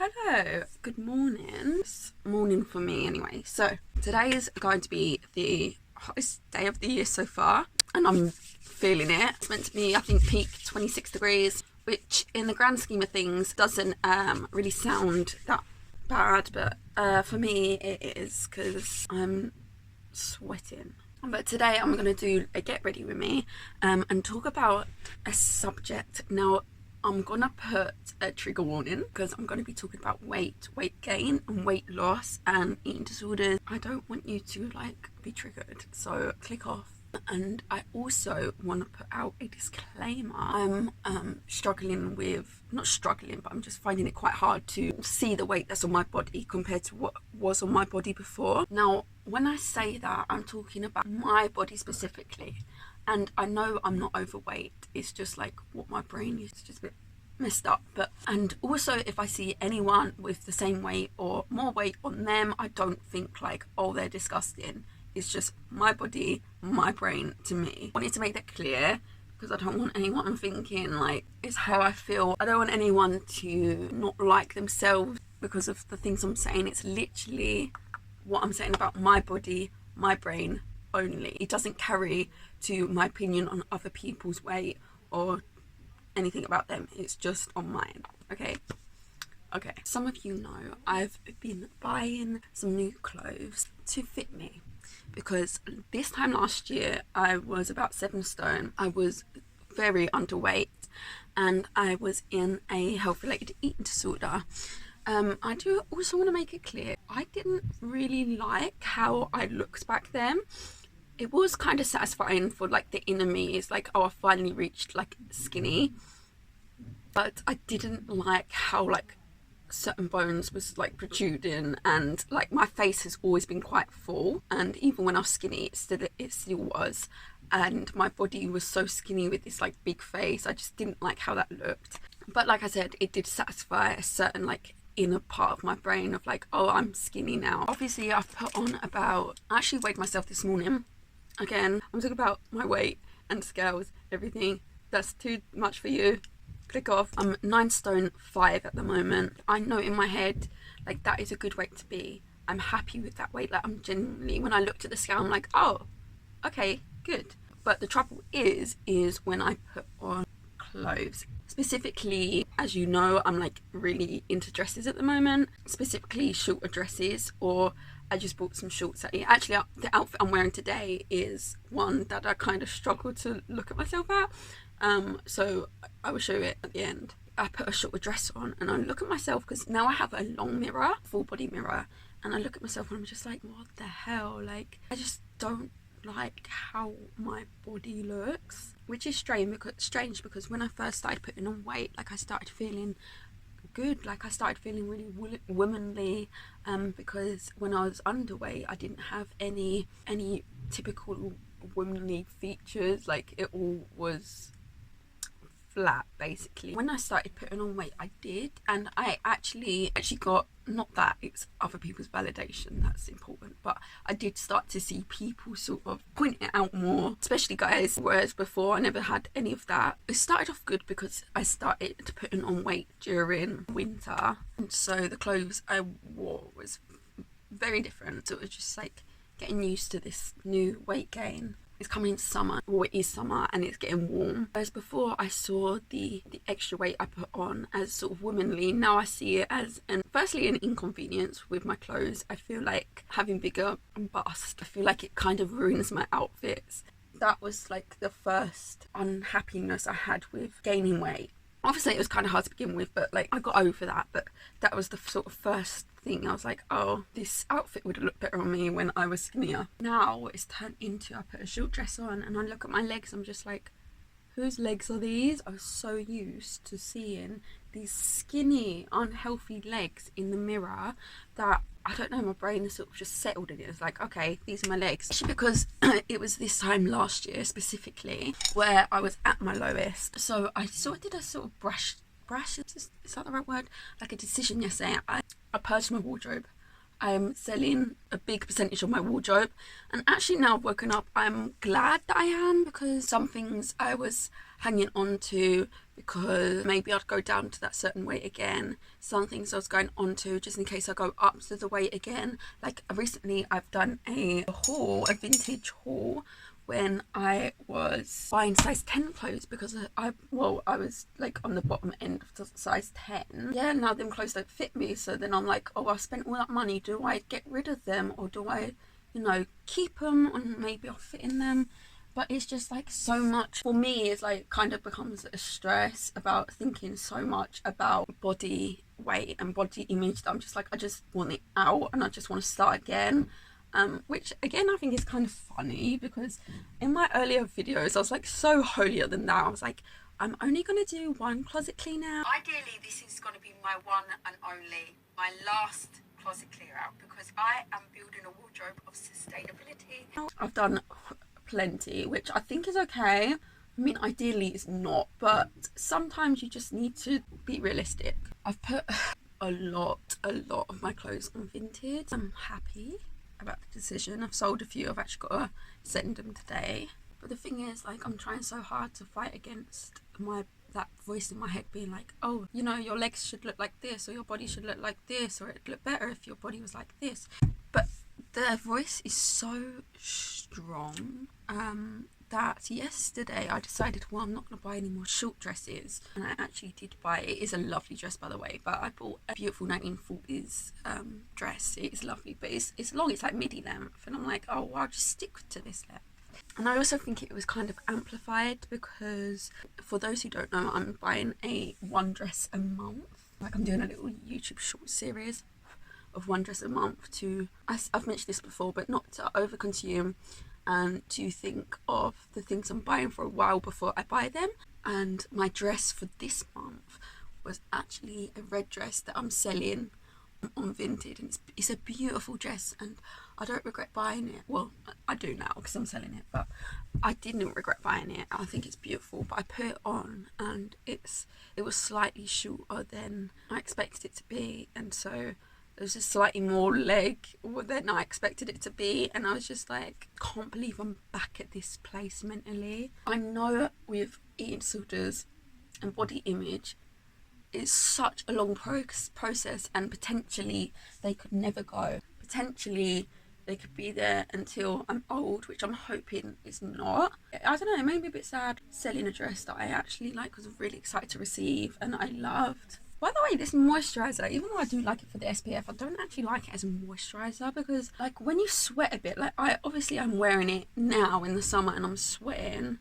Hello, good morning. It's morning for me anyway. So today is going to be the hottest day of the year so far, and I'm feeling it. It's meant to be, I think, peak 26 degrees, which in the grand scheme of things doesn't really sound that bad, but for me it is, because I'm sweating. But today I'm going to do a get ready with me and talk about a subject. Now I'm gonna put a trigger warning because I'm gonna be talking about weight gain and weight loss and eating disorders. I don't want you to be triggered, so click off. And I also want to put out a disclaimer. I'm not struggling, but I'm just finding it quite hard to see the weight that's on my body compared to what was on my body before. Now, when I say that, I'm talking about my body specifically. And I know I'm not overweight, it's just what my brain is just a bit messed up. And also, if I see anyone with the same weight or more weight on them, I don't think they're disgusting. It's just my body, my brain to me. I wanted to make that clear because I don't want anyone thinking it's how I feel. I don't want anyone to not like themselves because of the things I'm saying. It's literally what I'm saying about my body, my brain only. It doesn't carry to my opinion on other people's weight or anything about them. It's just on mine. Okay, some of you know I've been buying some new clothes to fit me because this time last year I was about 7 stone. I was very underweight and I was in a health related eating disorder. I do also want to make it clear, I didn't really like how I looked back then. It was kind of satisfying for the inner me. It's I finally reached skinny, but I didn't like how certain bones was protruding, and my face has always been quite full, and even when I was skinny it still was, and my body was so skinny with this big face. I just didn't like how that looked. But like I said, it did satisfy a certain inner part of my brain of oh, I'm skinny now. Obviously I've put on I actually weighed myself this morning. Again, I'm talking about my weight and scales, everything. That's too much for you. Click off. I'm 9 stone 5 at the moment. I know in my head, that is a good weight to be. I'm happy with that weight. I'm genuinely, when I looked at the scale, I'm oh, okay, good. But the trouble is when I put on clothes. Specifically, as you know, I'm really into dresses at the moment, specifically shorter dresses, or I just bought some shorts. Actually, the outfit I'm wearing today is one that I kind of struggle to look at myself at. So I will show it at the end. I put a shorter dress on and I look at myself because now I have a long mirror, full body mirror, and I look at myself and I'm just what the hell? I just don't like how my body looks, which is strange because when I first started putting on weight, I started feeling good. I started feeling really womanly, because when I was underweight I didn't have any typical womanly features. It all was flat basically. When I started putting on weight, I did, and I actually got, not that it's other people's validation that's important, but I did start to see people sort of point it out more, especially guys, whereas before I never had any of that. It started off good because I started putting on weight during winter, and so the clothes I wore was very different. So it was just getting used to this new weight gain. It's coming into summer, or it is summer, and it's getting warm. Whereas before I saw the extra weight I put on as sort of womanly, now I see it as firstly an inconvenience with my clothes. I feel like having bigger bust, I feel like it kind of ruins my outfits. That was the first unhappiness I had with gaining weight. Obviously it was kind of hard to begin with, but I got over that. But that was the sort of first thing. I was oh, this outfit would have looked better on me when I was skinnier. Now it's turned into, I put a short dress on and I look at my legs, I'm just whose legs are these? I was so used to seeing these skinny, unhealthy legs in the mirror that, I don't know, my brain sort of just settled in it. It's okay, these are my legs. Actually, because it was this time last year specifically where I was at my lowest. So I sort of did a sort of brash, is that the right word? A decision yesterday. I purged my wardrobe. I'm selling a big percentage of my wardrobe, and actually now I've woken up, I'm glad that I am, because some things I was hanging on to because maybe I'd go down to that certain weight again. Some things I was going on to just in case I go up to the weight again. Like recently I've done a vintage haul when I was buying size 10 clothes because I was like on the bottom end of the size 10. Yeah, now them clothes don't fit me, so then I'm like, oh, I spent all that money, do I get rid of them or do I, you know, keep them and maybe I'll fit in them? But it's just like so much for me. It's like kind of becomes a stress about thinking so much about body weight and body image that I'm just like, I just want it out and I just want to start again. Which again I think is kind of funny because in my earlier videos I was like so holier than thou. I was like, I'm only going to do one closet clean out. Ideally this is going to be my one and only, my last closet clear out, because I am building a wardrobe of sustainability. I've done plenty, which I think is okay. I mean, ideally it's not, but sometimes you just need to be realistic. I've put a lot of my clothes on Vinted. I'm happy about the decision. I've sold a few. I've actually got to send them today. But the thing is, like, I'm trying so hard to fight against that voice in my head being like, oh, you know, your legs should look like this, or your body should look like this, or it'd look better if your body was like this. But the voice is so strong that yesterday I decided, well, I'm not going to buy any more short dresses, and I actually did buy it. It is a lovely dress, by the way, but I bought a beautiful 1940s dress. It is lovely, but it's long, it's like midi length, and I'm like, oh, well, I'll just stick to this length. And I also think it was kind of amplified because, for those who don't know, I'm buying a one dress a month. Like, I'm doing a little YouTube short series of one dress a month to, I've mentioned this before, but not to overconsume and to think of the things I'm buying for a while before I buy them. And my dress for this month was actually a red dress that I'm selling on Vinted, and it's a beautiful dress and I don't regret buying it. Well, I do now because I'm selling it, but I didn't regret buying it. I think it's beautiful, but I put it on and it was slightly shorter than I expected it to be, and so there was just slightly more leg than I expected it to be, and I was just like, can't believe I'm back at this place mentally. I know with eating disorders and body image, it's such a long process, and potentially they could never go. Potentially they could be there until I'm old, which I'm hoping is not. I don't know, it made me a bit sad selling a dress that I actually like, was really excited to receive and I loved. By the way, this moisturiser, even though I do like it for the SPF, I don't actually like it as a moisturiser because, like, when you sweat a bit, like, I'm wearing it now in the summer and I'm sweating,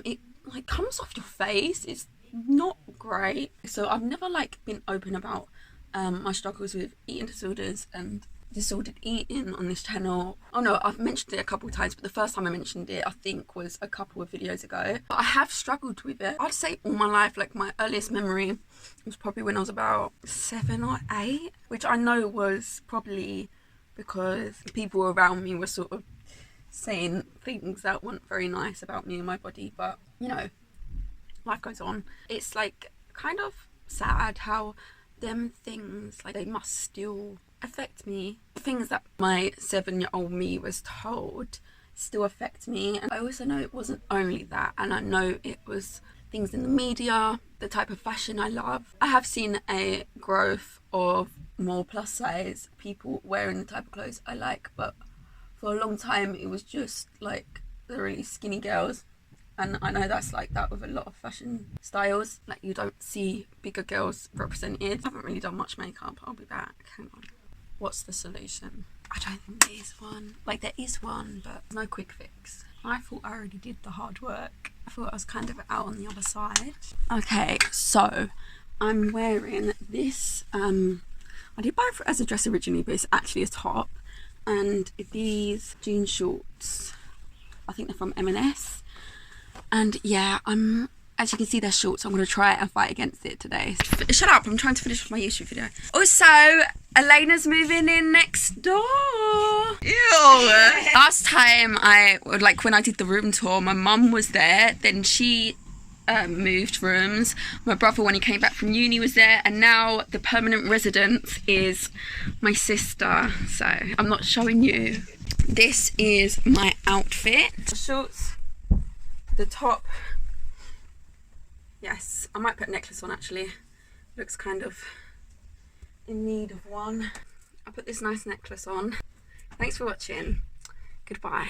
it, like, comes off your face. It's not great. So I've never, like, been open about my struggles with eating disorders and disordered eating on this channel. Oh no, I've mentioned it a couple of times, but the first time I mentioned it I think was a couple of videos ago. But I have struggled with it, I'd say all my life. Like, my earliest memory was probably when I was about 7 or 8, which I know was probably because people around me were sort of saying things that weren't very nice about me and my body, but you know, life goes on. It's like kind of sad how them things, like, they must still affect me. Things that my 7-year-old me was told still affect me. And I also know it wasn't only that, and I know it was things in the media, the type of fashion I love. I have seen a growth of more plus size people wearing the type of clothes I like, but for a long time it was just like the really skinny girls. And I know that's like that with a lot of fashion styles. Like, you don't see bigger girls represented. I haven't really done much makeup. I'll be back. Hang on. What's the solution? I don't think there is one. Like, there is one, but no quick fix. I thought I already did the hard work. I thought I was kind of out on the other side. Okay, so I'm wearing this. I did buy it as a dress originally, but it's actually a top. And these jean shorts, I think they're from M&S. And yeah, as you can see, they're short, so I'm going to try and fight against it today. Shut up, I'm trying to finish my YouTube video. Also, Elena's moving in next door. Ew. Last time when I did the room tour, my mum was there. Then she moved rooms. My brother, when he came back from uni, was there, and now the permanent residence is my sister. So I'm not showing you. This is my outfit. The shorts, the top. Yes, I might put a necklace on actually. Looks kind of in need of one. I'll put this nice necklace on. Thanks for watching. Goodbye.